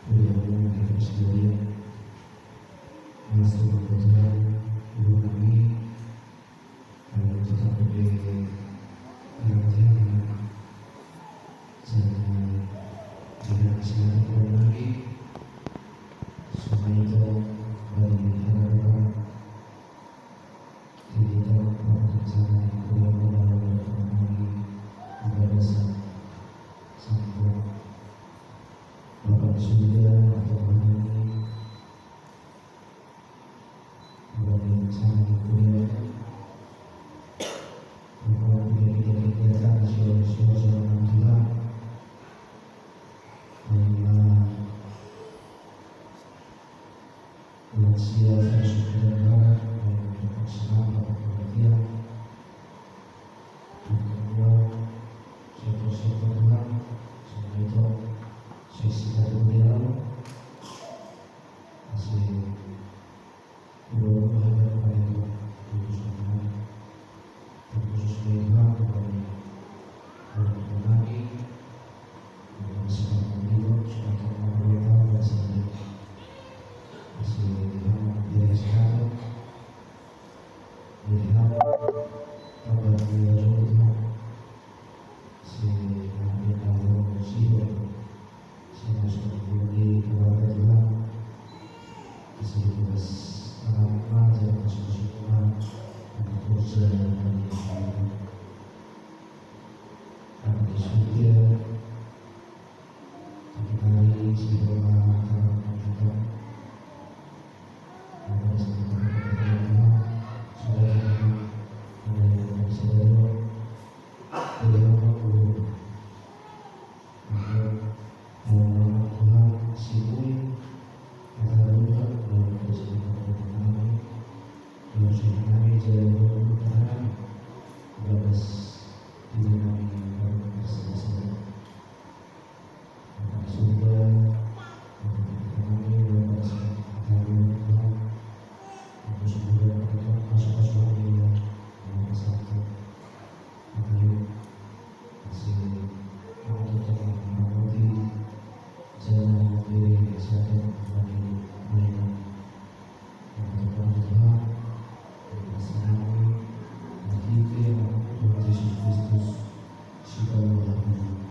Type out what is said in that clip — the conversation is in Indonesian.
Beliau kita sekalian, masuk kebetulan ibu kami kalau tetap berdiri perhatian saya tidak silakan lagi supaya itu bagi harga kita waktu sana yang kedua lagi ibadah sampai Bapak sudah atau ini bagi sana kuliah bahwa kita suara Tuhan lansia sudah barat dan senang atau perhatian kedua siapa Tuhan sampai itu sesi kemudian masih belum ada kepada Tuhan terkhusus Tuhan kepada orang lagi dan sekarang hidup sebagai pemerintah dan selanjutnya masih tidak sekarang melihat kabar beliau Tuhan si Nabi Dawud Sihir saya sudah di keluarga Tuhan masih tugas anak-anak saya masih semua anak terus dan kami sudah kembali sebelum kita ada sekitar saudara beliau Tuhan sibuk kata Tuhan dalam kesempatan kami dalam surat kami jalan Tuhan bagus di kami bersama-sama kami sudah kami bersama Tuhan kami sudah masuk yang satu kami masih untuk mengamati jalan diri saya bagi mereka untuk Tuhan bersama bagi Tuhan Yesus Kristus segala